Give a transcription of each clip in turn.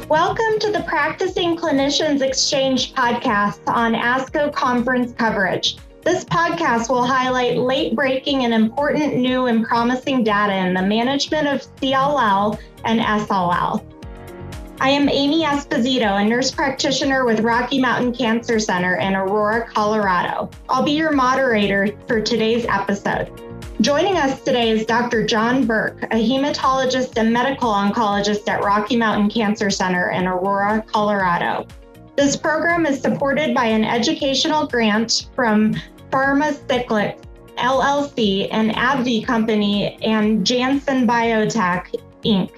Welcome to the Practicing Clinicians Exchange podcast on ASCO conference coverage. This podcast will highlight late-breaking and important new and promising data in the management of CLL and SLL. I am Amy Esposito, a nurse practitioner with Rocky Mountain Cancer Center in Aurora, Colorado. I'll be your moderator for today's episode. Joining us today is Dr. John Burke, a hematologist and medical oncologist at Rocky Mountain Cancer Center in Aurora, Colorado. This program is supported by an educational grant from Pharmacyclics, LLC, an AbbVie company, and Janssen Biotech, Inc.,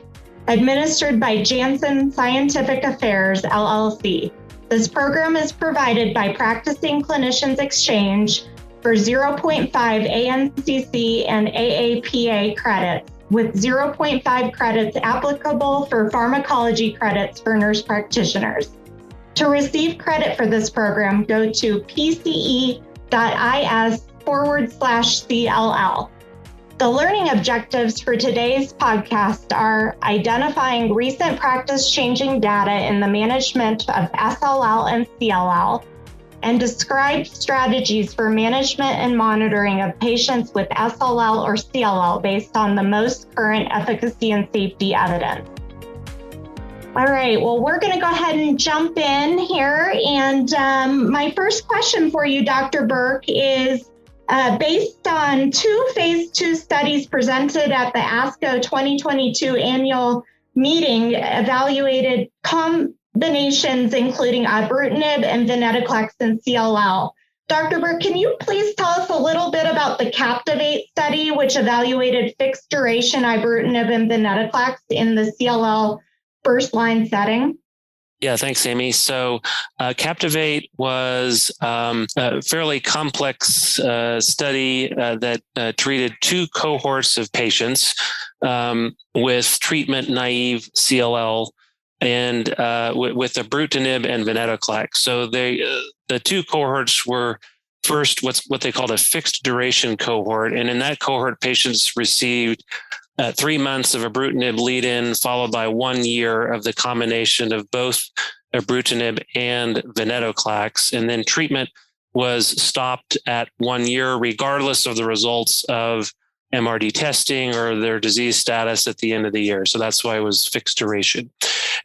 administered by Janssen Scientific Affairs, LLC. This program is provided by Practicing Clinicians Exchange for 0.5 ANCC and AAPA credits, with 0.5 credits applicable for pharmacology credits for nurse practitioners. To receive credit for this program, go to pce.is/CLL. The learning objectives for today's podcast are identifying recent practice-changing data in the management of SLL and CLL, and describe strategies for management and monitoring of patients with SLL or CLL based on the most current efficacy and safety evidence. All right, well, we're going to go ahead and jump in here. And my first question for you, Dr. Burke, is based on two phase 2 studies presented at the ASCO 2022 annual meeting, evaluated combinations including ibrutinib and venetoclax in CLL. Dr. Burke, can you please tell us a little bit about the CAPTIVATE study, which evaluated fixed duration ibrutinib and venetoclax in the CLL first-line setting? Yeah, thanks, Amy. So CAPTIVATE was a fairly complex study that treated two cohorts of patients with treatment-naïve CLL and with ibrutinib and venetoclax. So the two cohorts were first what they called a fixed duration cohort. And in that cohort, patients received 3 months of ibrutinib lead-in, followed by 1 year of the combination of both ibrutinib and venetoclax. And then treatment was stopped at 1 year, regardless of the results of MRD testing or their disease status at the end of the year. So that's why it was fixed duration.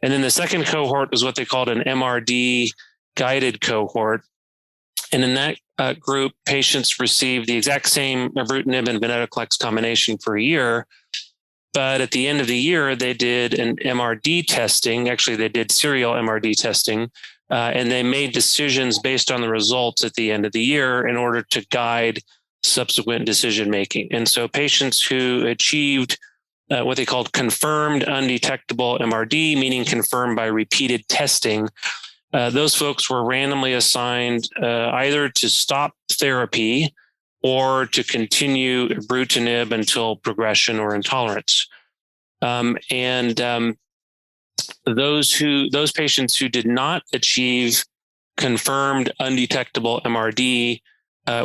And then the second cohort was what they called an MRD guided cohort. And in that group, patients received the exact same ibrutinib and venetoclax combination for a year. But at the end of the year, they did an MRD testing. Actually, they did serial MRD testing, and they made decisions based on the results at the end of the year in order to guide subsequent decision making. And so patients who achieved what they called confirmed undetectable MRD, meaning confirmed by repeated testing, those folks were randomly assigned either to stop therapy or to continue ibrutinib until progression or intolerance. Those patients who did not achieve confirmed undetectable MRD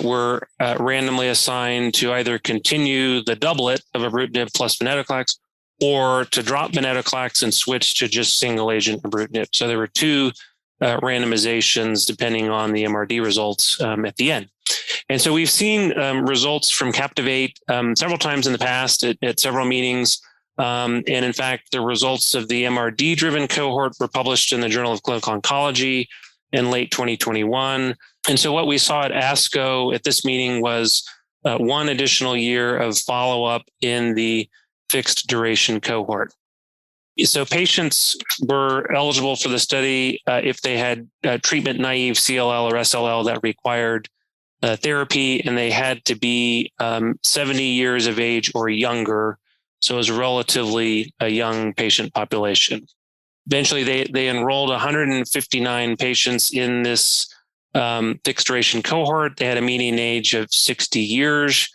were randomly assigned to either continue the doublet of ibrutinib plus venetoclax or to drop venetoclax and switch to just single agent ibrutinib. So there were two randomizations depending on the MRD results at the end. And so we've seen results from CAPTIVATE several times in the past at several meetings. And in fact, the results of the MRD-driven cohort were published in the Journal of Clinical Oncology in late 2021. And so what we saw at ASCO at this meeting was 1 additional year of follow-up in the fixed duration cohort. So patients were eligible for the study if they had treatment-naive CLL or SLL that required therapy, and they had to be 70 years of age or younger. So it was relatively a young patient population. Eventually, they enrolled 159 patients in this fixed duration cohort. They had a median age of 60 years.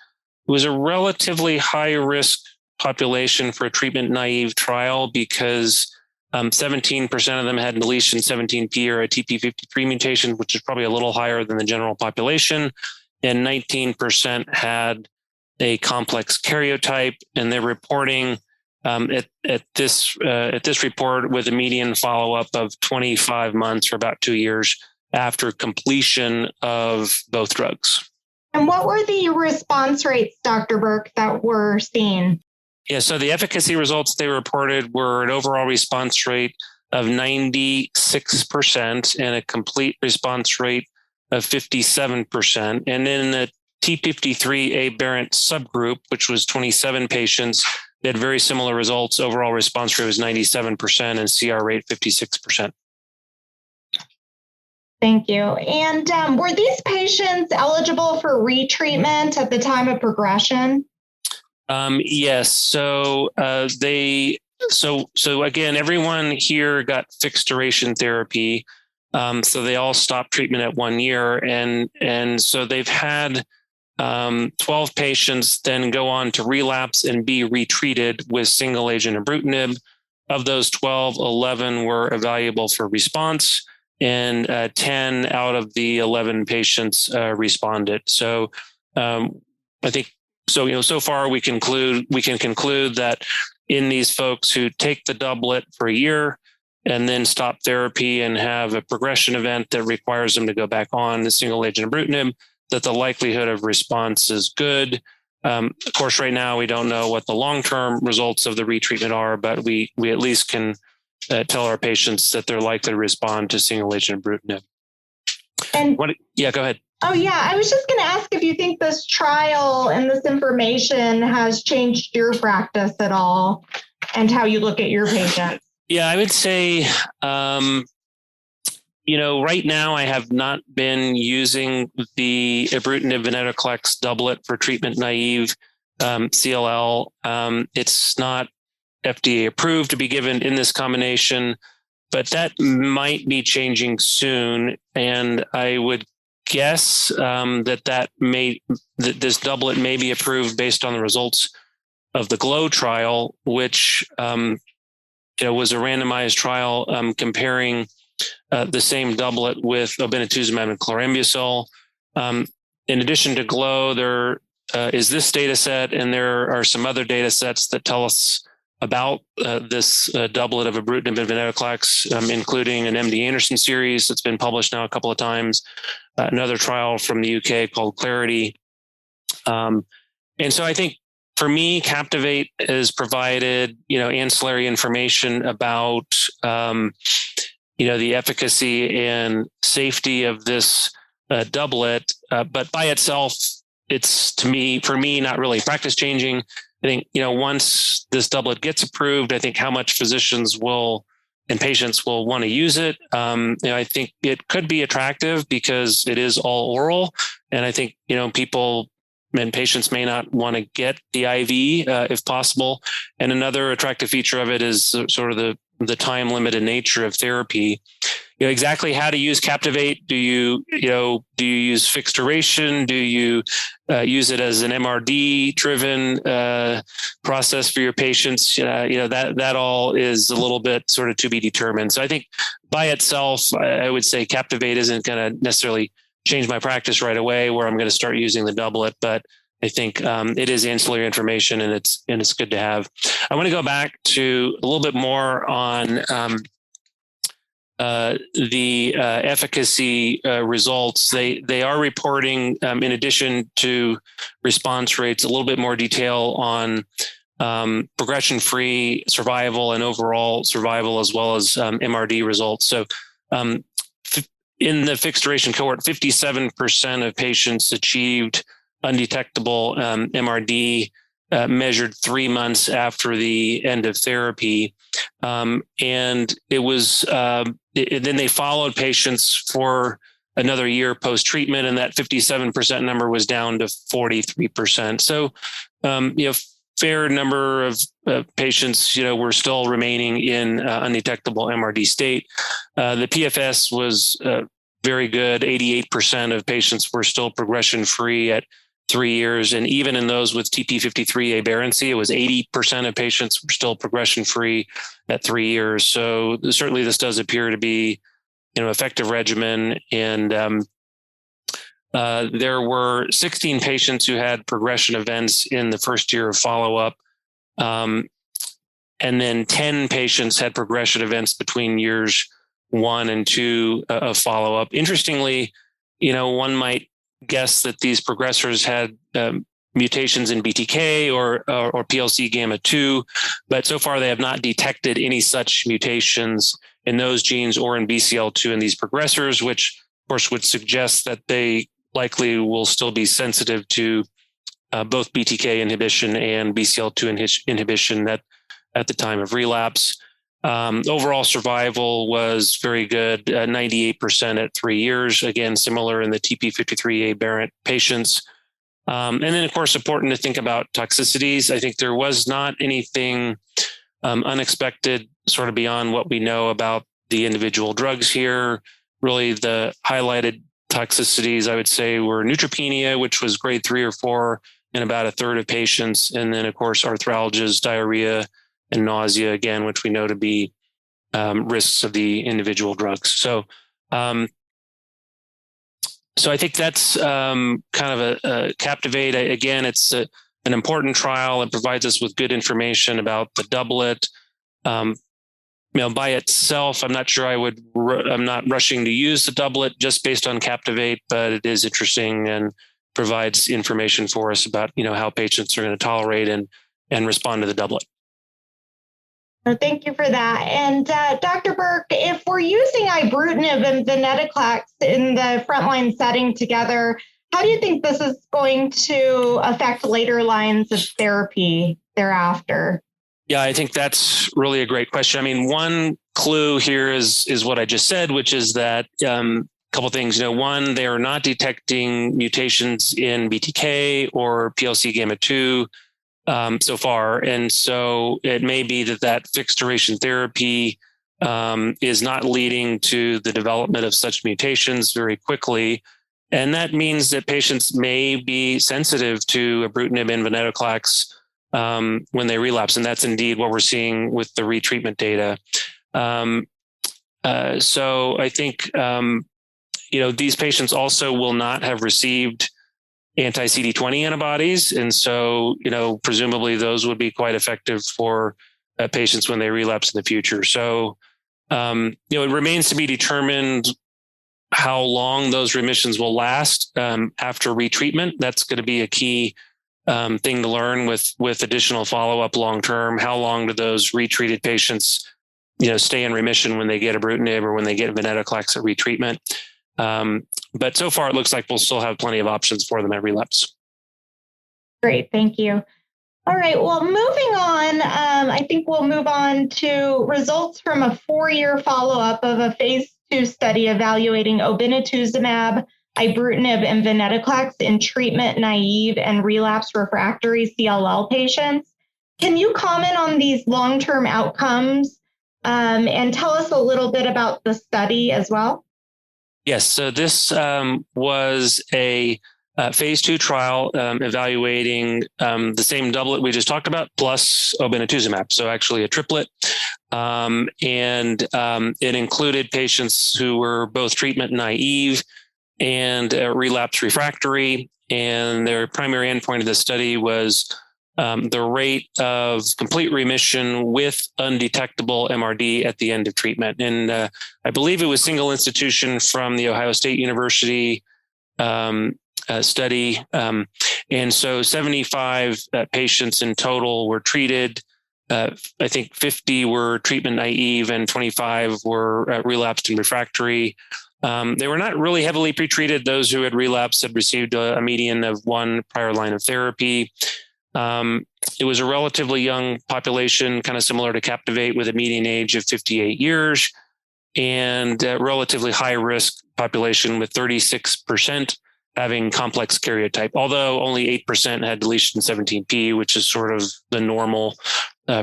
It was a relatively high risk population for a treatment-naive trial because 17% of them had deletion 17p or a TP53 mutation, which is probably a little higher than the general population, and 19% had a complex karyotype, and they're reporting at this report with a median follow-up of 25 months, or about 2 years after completion of both drugs. And what were the response rates, Dr. Burke, that were seen? Yeah, so the efficacy results they reported were an overall response rate of 96% and a complete response rate of 57%. And in the T53 aberrant subgroup, which was 27 patients, they had very similar results. Overall response rate was 97% and CR rate 56%. Thank you. And were these patients eligible for retreatment at the time of progression? Yes. So so again, everyone here got fixed duration therapy. So they all stopped treatment at 1 year, and so they've had 12 patients then go on to relapse and be retreated with single agent ibrutinib. Of those 12, 11 were evaluable for response, and 10 out of the 11 patients responded. So I think so. So far we can conclude that in these folks who take the doublet for a year and then stop therapy and have a progression event that requires them to go back on the single agent ibrutinib, that the likelihood of response is good. Of course, right now we don't know what the long-term results of the retreatment are, but we at least can tell our patients that they're likely to respond to single agent ibrutinib. And yeah, go ahead. Oh, yeah. I was just going to ask if you think this trial and this information has changed your practice at all and how you look at your patients. Yeah, I would say, right now I have not been using the ibrutinib venetoclax doublet for treatment-naïve CLL. It's not FDA approved to be given in this combination, but that might be changing soon. And I would guess that this doublet may be approved based on the results of the GLOW trial, which was a randomized trial comparing the same doublet with Obinutuzumab and Chlorambucil. In addition to GLOW, there is this data set, and there are some other data sets that tell us about this doublet of ibrutinib and venetoclax, including an MD Anderson series that's been published now a couple of times, another trial from the UK called Clarity. And so I think for me, CAPTIVATE has provided, ancillary information about, the efficacy and safety of this doublet, but by itself, it's for me, not really practice changing. I think, once this doublet gets approved, I think how much physicians and patients will want to use it. I think it could be attractive because it is all oral. And I think, people and patients may not want to get the IV if possible. And another attractive feature of it is sort of the time limited nature of therapy. Exactly how to use CAPTIVATE. Do you use fixed duration? Do you use it as an MRD driven process for your patients? That all is a little bit sort of to be determined. So I think by itself, I would say CAPTIVATE isn't going to necessarily change my practice right away where I'm going to start using the doublet, but I think it is ancillary information, and it's good to have. I want to go back to a little bit more on the efficacy results. They are reporting, in addition to response rates, a little bit more detail on progression-free survival and overall survival, as well as MRD results. So in the fixed duration cohort, 57% of patients achieved undetectable MRD measured 3 months after the end of therapy. And it was, then they followed patients for another year post-treatment, and that 57% number was down to 43%. So, fair number of patients, were still remaining in undetectable MRD state. The PFS was very good. 88% of patients were still progression-free at 3 years. And even in those with TP53 aberrancy, it was 80% of patients were still progression-free at 3 years. So certainly this does appear to be, effective regimen. And there were 16 patients who had progression events in the first year of follow-up. and then 10 patients had progression events between years 1 and 2 of follow-up. Interestingly, one might guess that these progressors had mutations in BTK or PLC gamma 2, but so far they have not detected any such mutations in those genes or in BCL2 in these progressors, which of course would suggest that they likely will still be sensitive to both BTK inhibition and BCL2 inhibition at the time of relapse. Overall survival was very good, 98% at 3 years, again, similar in the TP53 aberrant patients. And then, of course, important to think about toxicities. I think there was not anything unexpected sort of beyond what we know about the individual drugs here. Really, the highlighted toxicities, I would say, were neutropenia, which was grade 3 or 4 in about a third of patients. And then, of course, arthralgias, diarrhea, and nausea, again, which we know to be risks of the individual drugs. So I think that's kind of a CAPTIVATE. Again, it's an important trial. It provides us with good information about the doublet. By itself, I'm not sure I'm not rushing to use the doublet just based on CAPTIVATE, but it is interesting and provides information for us about, how patients are going to tolerate and respond to the doublet. Thank you for that. And Dr. Burke, if we're using ibrutinib and venetoclax in the frontline setting together, how do you think this is going to affect later lines of therapy thereafter? Yeah, I think that's really a great question. I mean, one clue here is what I just said, which is that a couple of things. One, they are not detecting mutations in BTK or PLC gamma 2 so far. And so it may be that fixed duration therapy is not leading to the development of such mutations very quickly. And that means that patients may be sensitive to ibrutinib and venetoclax when they relapse. And that's indeed what we're seeing with the retreatment data. So I think, these patients also will not have received anti-CD20 antibodies. And so, presumably those would be quite effective for patients when they relapse in the future. So, it remains to be determined how long those remissions will last after retreatment. That's going to be a key thing to learn with additional follow-up long-term. How long do those retreated patients, stay in remission when they get ibrutinib or when they get venetoclax at retreatment? But so far, it looks like we'll still have plenty of options for them at relapse. Great, thank you. All right, well, moving on, I think we'll move on to results from a 4-year follow-up of a phase 2 study evaluating obinutuzumab, ibrutinib, and venetoclax in treatment-naive and relapsed refractory CLL patients. Can you comment on these long-term outcomes and tell us a little bit about the study as well? Yes. So this was a phase 2 trial evaluating the same doublet we just talked about plus obinutuzumab. So actually a triplet. And it included patients who were both treatment naive and relapse refractory. And their primary endpoint of the study was the rate of complete remission with undetectable MRD at the end of treatment. And I believe it was single institution from the Ohio State University study. And so 75 patients in total were treated. I think 50 were treatment naive and 25 were relapsed and refractory. They were not really heavily pretreated. Those who had relapsed had received a median of 1 prior line of therapy. It was a relatively young population, kind of similar to CAPTIVATE, with a median age of 58 years and a relatively high risk population with 36% having complex karyotype, although only 8% had deletion 17p, which is sort of the normal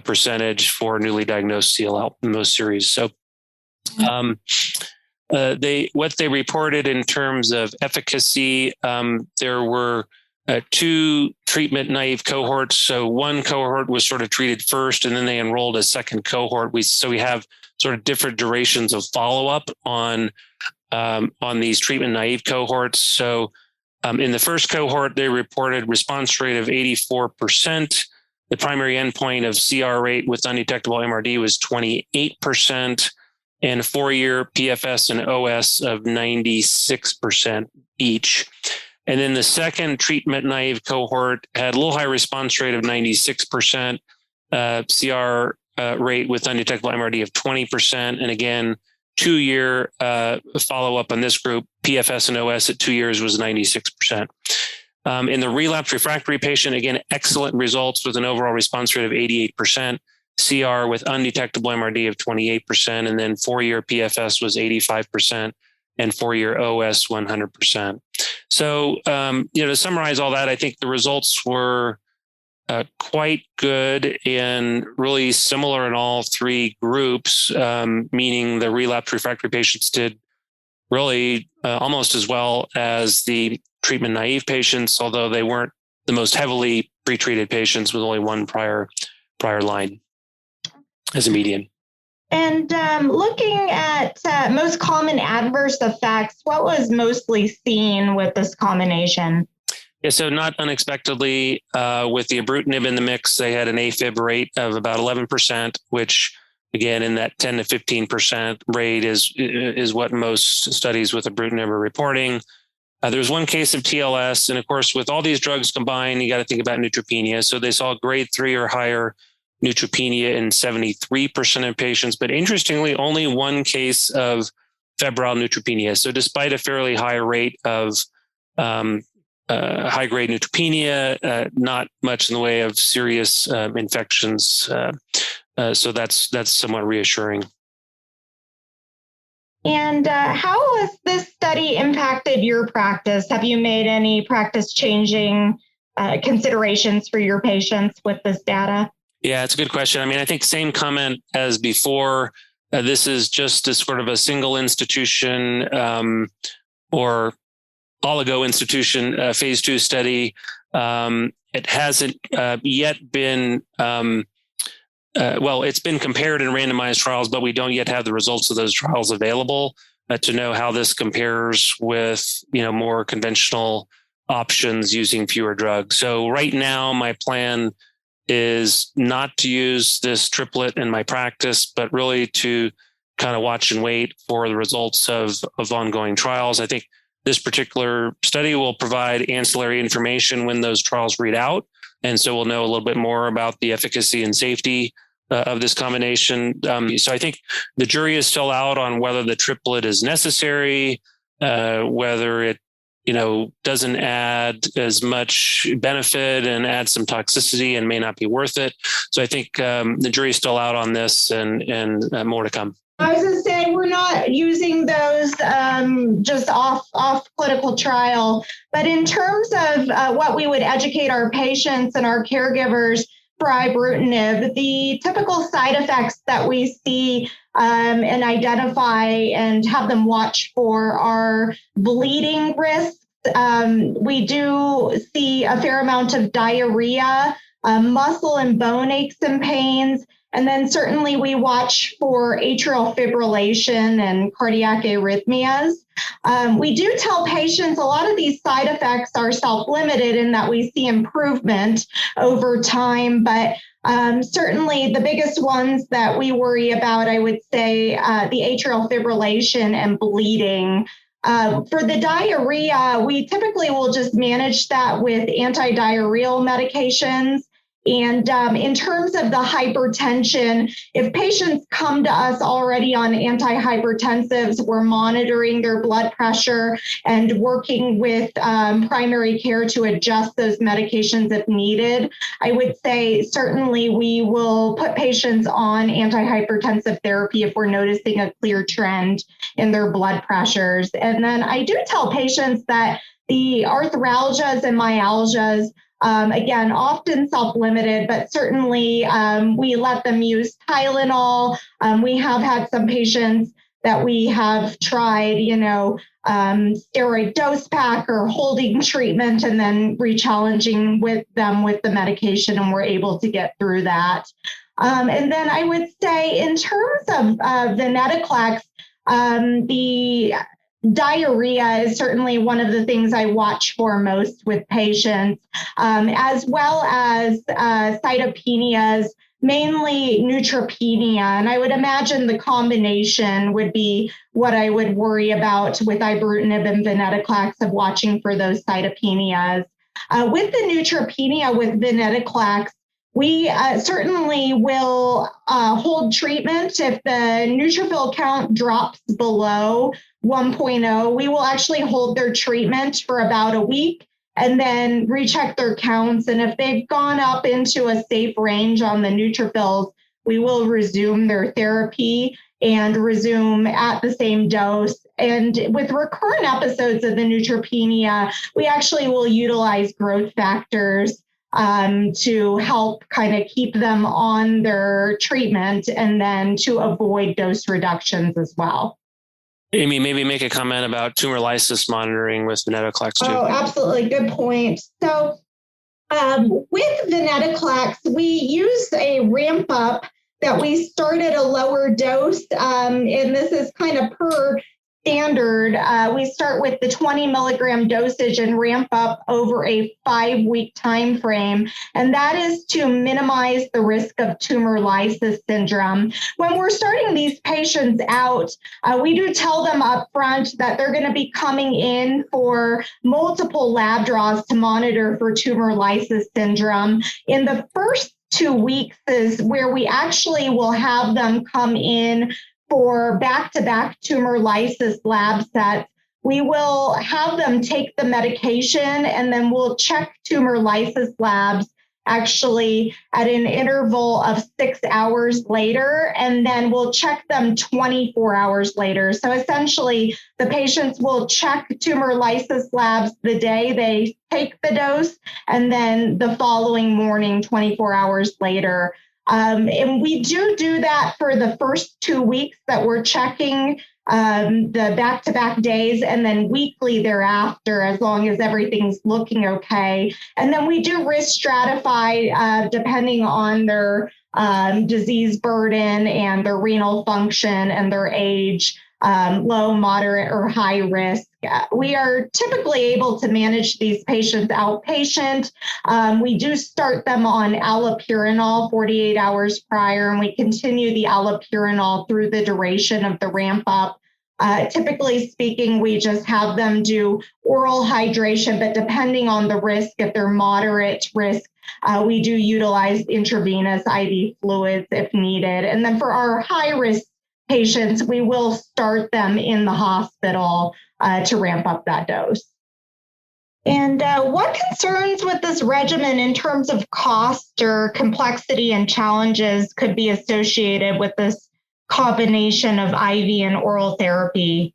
percentage for newly diagnosed CLL in most series. So what they reported in terms of efficacy, there were 2 treatment naive cohorts. So one cohort was sort of treated first, and then they enrolled a second cohort. So we have sort of different durations of follow-up on these treatment naive cohorts. So in the first cohort, they reported response rate of 84%. The primary endpoint of CR rate with undetectable MRD was 28%, and 4-year PFS and OS of 96% each. And then the second treatment-naive cohort had a little high response rate of 96%, CR rate with undetectable MRD of 20%. And again, 2-year follow-up on this group, PFS and OS at 2 years was 96%. In the relapsed refractory patient, again, excellent results with an overall response rate of 88%, CR with undetectable MRD of 28%, and then 4-year PFS was 85%, and 4-year OS 100%. So, to summarize all that, I think the results were quite good and really similar in all 3 groups, meaning the relapsed refractory patients did really almost as well as the treatment naive patients, although they weren't the most heavily pretreated patients with only 1 prior line as a median. And looking at most common adverse effects, what was mostly seen with this combination? Yeah, so not unexpectedly, with the ibrutinib in the mix, they had an AFib rate of about 11%, which again, in that 10 to 15% rate is what most studies with ibrutinib are reporting. There's 1 case of TLS, and of course, with all these drugs combined, you got to think about neutropenia. So they saw grade 3 or higher neutropenia in 73% of patients, but interestingly, only 1 case of febrile neutropenia. So despite a fairly high rate of high-grade neutropenia, not much in the way of serious infections. So that's somewhat reassuring. And how has this study impacted your practice? Have you made any practice-changing considerations for your patients with this data? Yeah, it's a good question. I mean, I think same comment as before. This is just a sort of a single institution or oligo institution phase 2 study. It hasn't yet been, it's been compared in randomized trials, but we don't yet have the results of those trials available to know how this compares with, more conventional options using fewer drugs. So right now, my plan is not to use this triplet in my practice, but really to kind of watch and wait for the results of ongoing trials. I think this particular study will provide ancillary information when those trials read out. And so we'll know a little bit more about the efficacy and safety of this combination. So I think the jury is still out on whether the triplet is necessary, whether it doesn't add as much benefit and add some toxicity and may not be worth it. So I think the jury's still out on this and more to come. I was going to say, we're not using those just off clinical trial, but in terms of what we would educate our patients and our caregivers for ibrutinib, the typical side effects that we see and identify and have them watch for are bleeding risks. We do see a fair amount of diarrhea, muscle and bone aches and pains. And then certainly we watch for atrial fibrillation and cardiac arrhythmias. We do tell patients a lot of these side effects are self-limited in that we see improvement over time, but certainly the biggest ones that we worry about, I would say, the atrial fibrillation and bleeding. For the diarrhea, we typically will just manage that with antidiarrheal medications. And in terms of the hypertension, if patients come to us already on antihypertensives, we're monitoring their blood pressure and working with primary care to adjust those medications if needed. I would say certainly we will put patients on antihypertensive therapy if we're noticing a clear trend in their blood pressures. And then I do tell patients that the arthralgias and myalgias, again, often self-limited, but certainly we let them use Tylenol. We have had some patients that we have tried, steroid dose pack or holding treatment and then re-challenging with them with the medication, and we're able to get through that. And then I would say in terms of venetoclax, the diarrhea is certainly one of the things I watch for most with patients, as well as cytopenias, mainly neutropenia. And I would imagine the combination would be what I would worry about with ibrutinib and venetoclax, of watching for those cytopenias. With the neutropenia with venetoclax, we certainly will hold treatment. If the neutrophil count drops below 1.0, we will actually hold their treatment for about a week and then recheck their counts. And if they've gone up into a safe range on the neutrophils, we will resume their therapy and resume at the same dose. And with recurrent episodes of the neutropenia, we actually will utilize growth factors to help kind of keep them on their treatment, and then to avoid dose reductions as well. Amy, maybe make a comment about tumor lysis monitoring with venetoclax too. Oh, absolutely. Good point. So with venetoclax, we use a ramp up that we start at a lower dose. And this is kind of per standard. We start with the 20 milligram dosage and ramp up over a 5-week time frame. And that is to minimize the risk of tumor lysis syndrome. When we're starting these patients out, we do tell them up front that they're going to be coming in for multiple lab draws to monitor for tumor lysis syndrome. In the first 2 weeks is where we actually will have them come in for back-to-back tumor lysis lab sets. We will have them take the medication, and then we'll check tumor lysis labs actually at an interval of 6 hours later, and then we'll check them 24 hours later. So essentially, the patients will check tumor lysis labs the day they take the dose, and then the following morning, 24 hours later. And we do that for the first 2 weeks that we're checking the back-to-back days, and then weekly thereafter, as long as everything's looking okay. And then we do risk stratify depending on their disease burden and their renal function and their age, low, moderate, or high risk. We are typically able to manage these patients outpatient. We do start them on allopurinol 48 hours prior, and we continue the allopurinol through the duration of the ramp up. Typically speaking, we just have them do oral hydration, but depending on the risk, if they're moderate risk, we do utilize intravenous IV fluids if needed. And then for our high risk patients, we will start them in the hospital to ramp up that dose. And what concerns with this regimen in terms of cost or complexity and challenges could be associated with this combination of IV and oral therapy?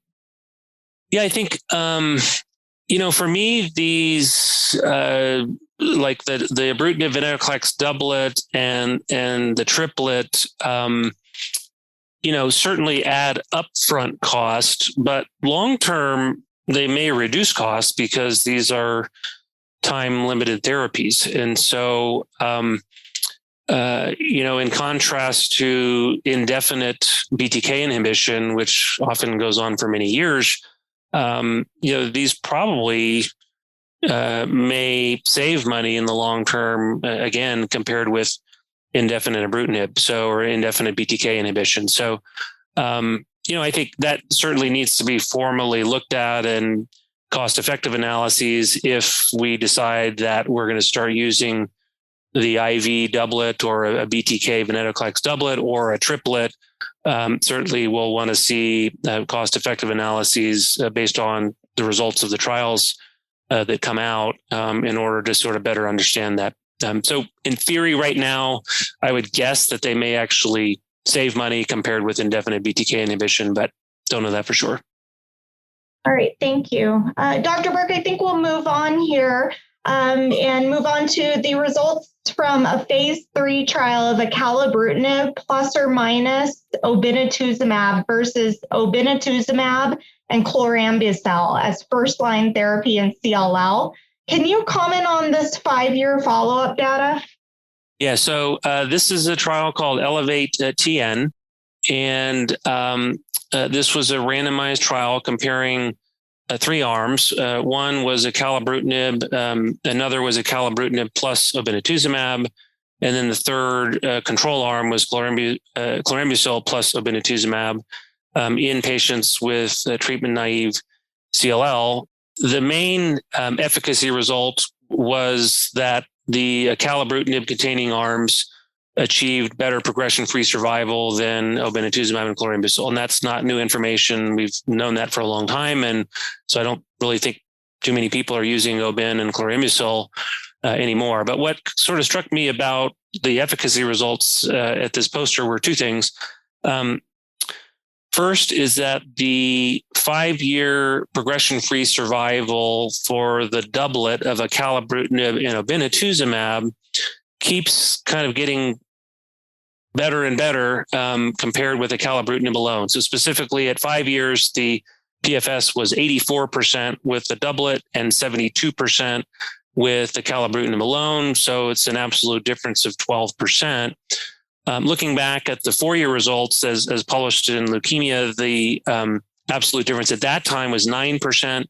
Yeah, I think, for me, these like the ibrutinib venetoclax doublet and the triplet, certainly add upfront cost, but long-term, they may reduce costs because these are time-limited therapies. And so, in contrast to indefinite BTK inhibition, which often goes on for many years, these probably may save money in the long term, again, compared with indefinite ibrutinib, or indefinite BTK inhibition. So, I think that certainly needs to be formally looked at and cost-effective analyses if we decide that we're going to start using the IV doublet or a BTK venetoclax doublet or a triplet. Certainly we'll want to see cost-effective analyses based on the results of the trials that come out in order to sort of better understand that. So in theory right now, I would guess that they may actually save money compared with indefinite BTK inhibition, but don't know that for sure. All right, thank you. Dr. Burke, I think we'll move on here and move on to the results from a phase 3 trial of acalabrutinib plus or minus obinutuzumab versus obinutuzumab and chlorambucil as first-line therapy in CLL. Can you comment on this 5-year follow-up data? Yeah, so this is a trial called Elevate TN, and This was a randomized trial comparing three arms. One was acalabrutinib, another was acalabrutinib plus obinutuzumab, and then the third control arm was chlorambucil plus obinutuzumab in patients with treatment-naive CLL. The main efficacy result was that the acalabrutinib-containing arms achieved better progression-free survival than obinutuzumab and chlorambucil. And that's not new information. We've known that for a long time. And so I don't really think too many people are using obin and chlorambucil anymore. But what sort of struck me about the efficacy results at this poster were two things. First is that the 5-year progression-free survival for the doublet of acalabrutinib and obinutuzumab keeps kind of getting better and better compared with acalabrutinib alone. So specifically at 5 years, the PFS was 84% with the doublet and 72% with acalabrutinib alone. So it's an absolute difference of 12%. Looking back at the 4-year results as published in Leukemia, the absolute difference at that time was 9%.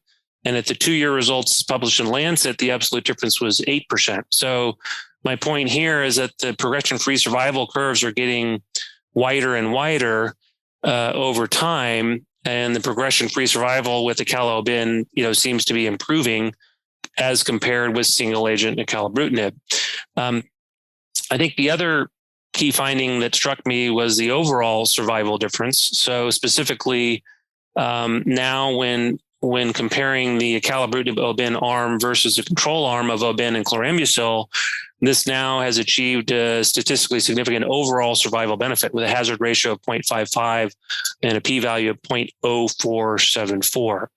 And at the 2-year results published in Lancet, the absolute difference was 8%. So my point here is that the progression-free survival curves are getting wider and wider over time, and the progression-free survival with acalabrutinib, seems to be improving as compared with single-agent acalabrutinib. I think the other key finding that struck me was the overall survival difference. So specifically, now when comparing the acalabrutinib obin arm versus the control arm of obin and chlorambucil, this now has achieved a statistically significant overall survival benefit with a hazard ratio of 0.55 and a p-value of 0.0474.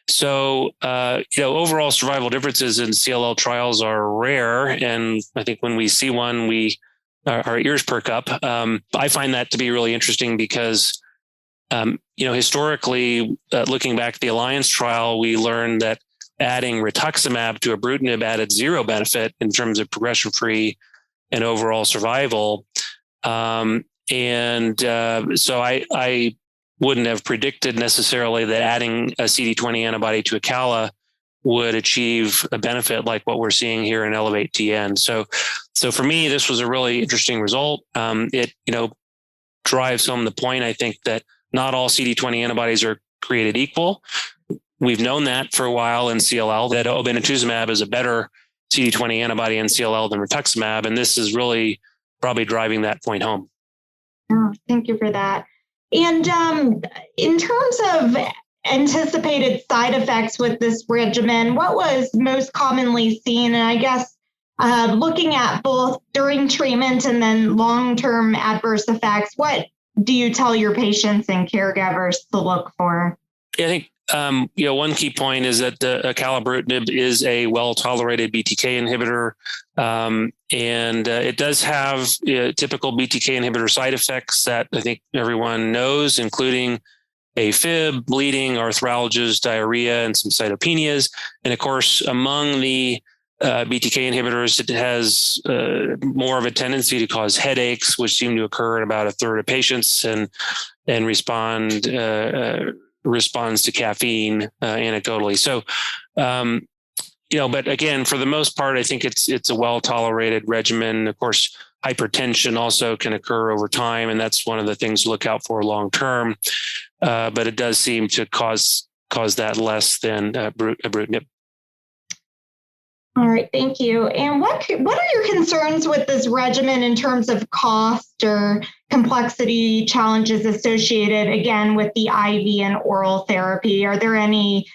So, overall survival differences in CLL trials are rare. And I think when we see one, our ears perk up. I find that to be really interesting because, historically, looking back at the Alliance trial, we learned that adding rituximab to ibrutinib added zero benefit in terms of progression-free and overall survival. So I wouldn't have predicted necessarily that adding a CD20 antibody to Acala would achieve a benefit like what we're seeing here in Elevate-TN. So for me, this was a really interesting result. It drives home the point, I think, that not all CD20 antibodies are created equal. We've known that for a while in CLL, that obinutuzumab is a better CD20 antibody in CLL than rituximab, and this is really probably driving that point home. Oh, thank you for that. And in terms of anticipated side effects with this regimen, what was most commonly seen? And I guess looking at both during treatment and then long-term adverse effects, what do you tell your patients and caregivers to look for? I think one key point is that the acalabrutinib is a well-tolerated BTK inhibitor, and it does have typical BTK inhibitor side effects that I think everyone knows, including AFib, bleeding, arthralgias, diarrhea, and some cytopenias. And of course, among the BTK inhibitors, it has more of a tendency to cause headaches, which seem to occur in about a third of patients, and responds to caffeine anecdotally. So, but again, for the most part, I think it's a well-tolerated regimen. Of course, hypertension also can occur over time, and that's one of the things to look out for long-term. But it does seem to cause that less than ibrutinib. All right, thank you. And what are your concerns with this regimen in terms of cost or complexity challenges associated, again, with the IV and oral therapy? Are there any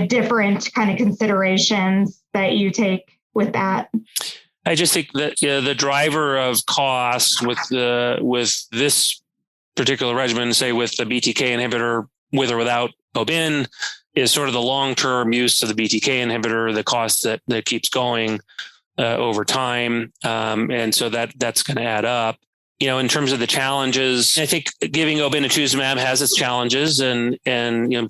different kind of considerations that you take with that? I just think that the driver of cost with this particular regimen, say with the BTK inhibitor, with or without obin, is sort of the long-term use of the BTK inhibitor, the cost that keeps going over time. And so that's going to add up. In terms of the challenges, I think giving obinutuzumab has its challenges, and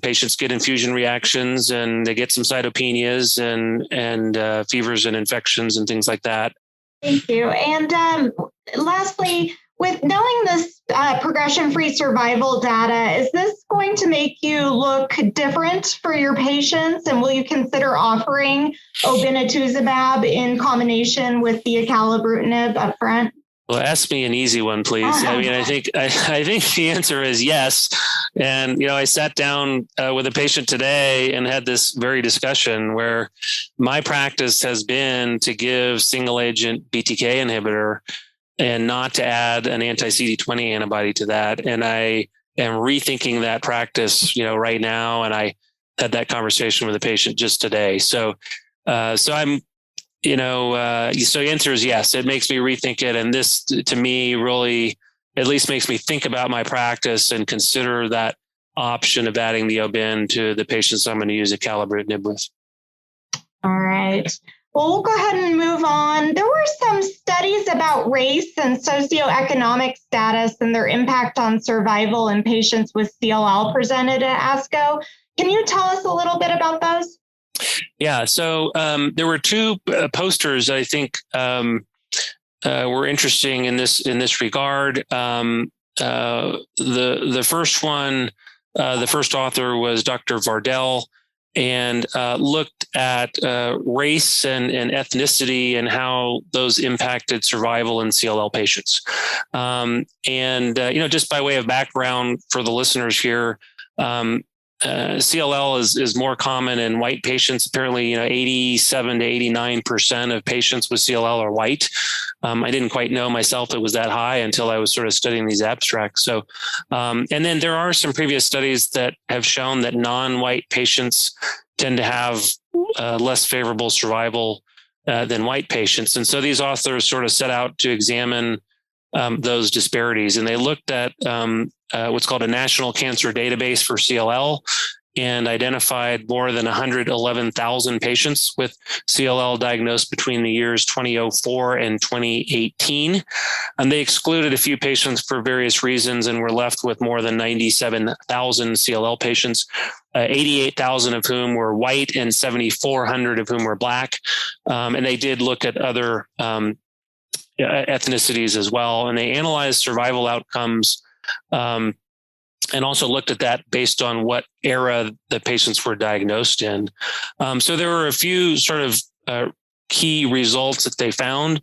patients get infusion reactions, and they get some cytopenias and fevers and infections and things like that. Thank you. And lastly, with knowing this progression-free survival data, is this going to make you look different for your patients? And will you consider offering obinutuzumab in combination with the acalabrutinib upfront? Well, ask me an easy one, please. I mean, I think the answer is yes. And, I sat down with a patient today and had this very discussion where my practice has been to give single agent BTK inhibitor and not to add an anti-CD20 antibody to that. And I am rethinking that practice, right now. And I had that conversation with a patient just today. So I'm, so the answer is yes. It makes me rethink it. And this, to me, really at least makes me think about my practice and consider that option of adding the Obin to the patients I'm going to use acalabrutinib with. All right. Well, we'll go ahead and move on. There were some studies about race and socioeconomic status and their impact on survival in patients with CLL presented at ASCO. Can you tell us a little bit about those? Yeah, so there were two posters I think were interesting in this regard. The first one, the first author was Dr. Vardell, and looked at race and ethnicity and how those impacted survival in CLL patients. Just by way of background for the listeners here, CLL is more common in white patients. Apparently, 87 to 89% of patients with CLL are white. I didn't quite know myself it was that high until I was sort of studying these abstracts. So, and then there are some previous studies that have shown that non-white patients tend to have less favorable survival than white patients. And so these authors sort of set out to examine those disparities. And they looked at what's called a national cancer database for CLL and identified more than 111,000 patients with CLL diagnosed between the years 2004 and 2018. And they excluded a few patients for various reasons and were left with more than 97,000 CLL patients, 88,000 of whom were white and 7,400 of whom were Black. And they did look at other ethnicities as well. And they analyzed survival outcomes and also looked at that based on what era the patients were diagnosed in. So there were a few sort of key results that they found.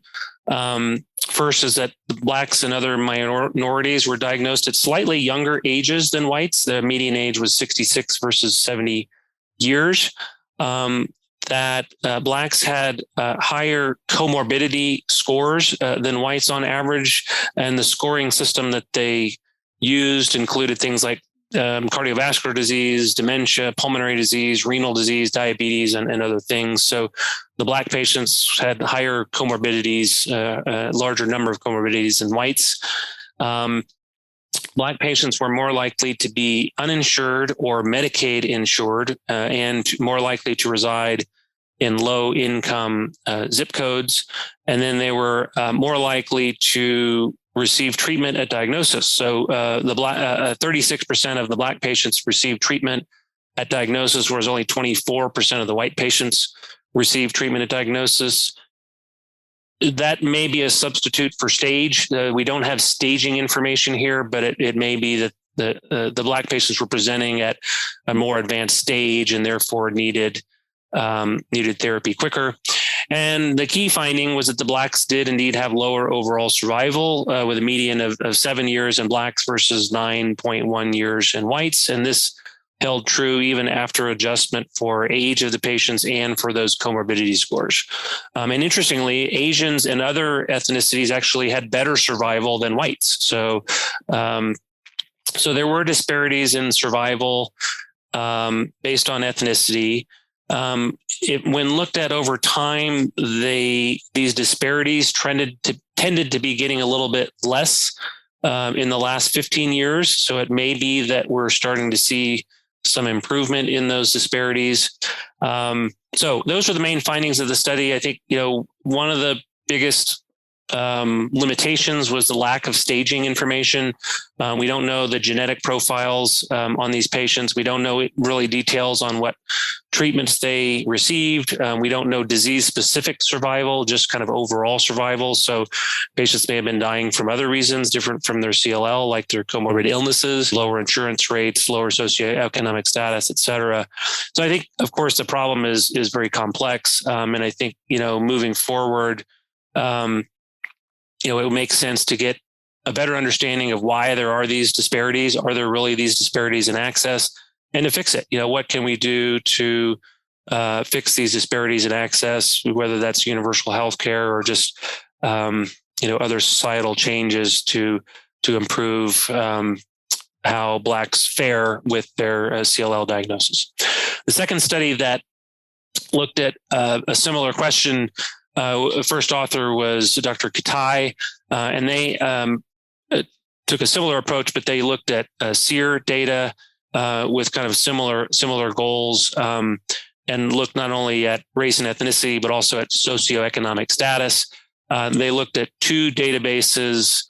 First is that the Blacks and other minorities were diagnosed at slightly younger ages than whites. The median age was 66 versus 70 years. That Blacks had higher comorbidity scores than whites on average. And the scoring system that they used included things like cardiovascular disease, dementia, pulmonary disease, renal disease, diabetes, and other things. So the Black patients had higher comorbidities, a larger number of comorbidities than whites. Black patients were more likely to be uninsured or Medicaid insured and more likely to reside in low income zip codes. And then they were more likely to receive treatment at diagnosis. So 36% of the Black patients received treatment at diagnosis, whereas only 24% of the white patients received treatment at diagnosis. That may be a substitute for stage. We don't have staging information here, but it may be that the Black patients were presenting at a more advanced stage and therefore needed therapy quicker. And the key finding was that the Blacks did indeed have lower overall survival with a median of 7 years in Blacks versus 9.1 years in whites. And this held true even after adjustment for age of the patients and for those comorbidity scores. And interestingly, Asians and other ethnicities actually had better survival than whites. So there were disparities in survival based on ethnicity. When looked at over time, these disparities tended to be getting a little bit less in the last 15 years. So it may be that we're starting to see some improvement in those disparities. So those are the main findings of the study. I think, one of the biggest limitations was the lack of staging information. We don't know the genetic profiles on these patients. We don't know really details on what treatments they received. We don't know disease-specific survival, just kind of overall survival. So patients may have been dying from other reasons different from their CLL, like their comorbid illnesses, lower insurance rates, lower socioeconomic status, et cetera. So I think, of course, the problem is very complex. And I think, moving forward, it would make sense to get a better understanding of why there are these disparities. Are there really these disparities in access? And to fix it, what can we do to fix these disparities in access, whether that's universal health care or just, other societal changes to improve how Blacks fare with their CLL diagnosis. The second study that looked at a similar question, first author was Dr. Katai, and they took a similar approach, but they looked at SEER data with kind of similar goals, and looked not only at race and ethnicity, but also at socioeconomic status. They looked at two databases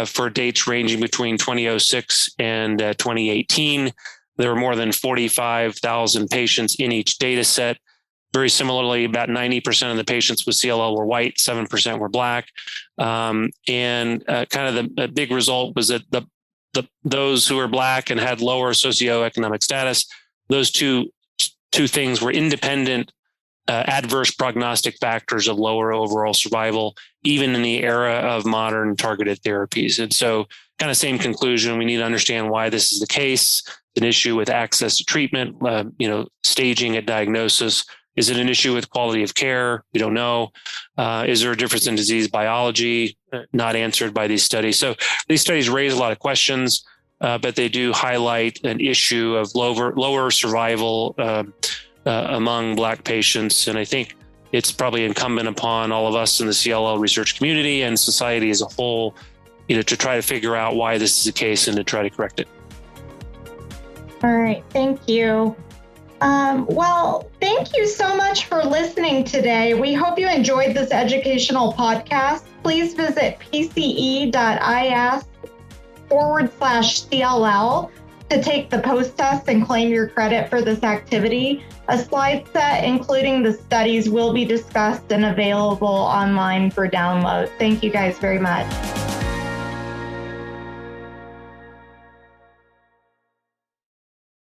for dates ranging between 2006 and 2018. There were more than 45,000 patients in each data set. Very similarly, about 90% of the patients with CLL were white, 7% were Black. And kind of the big result was that those who were Black and had lower socioeconomic status, those two things were independent adverse prognostic factors of lower overall survival, even in the era of modern targeted therapies. And so kind of same conclusion, we need to understand why this is the case. An issue with access to treatment, staging at diagnosis. Is it an issue with quality of care? We don't know. Is there a difference in disease biology? Not answered by these studies. So these studies raise a lot of questions, but they do highlight an issue of lower survival among Black patients. And I think it's probably incumbent upon all of us in the CLL research community and society as a whole, to try to figure out why this is the case and to try to correct it. All right. Thank you. Well, thank you so much for listening today. We hope you enjoyed this educational podcast. Please visit pce.is/CLL to take the post-test and claim your credit for this activity. A slide set, including the studies, will be discussed and available online for download. Thank you guys very much.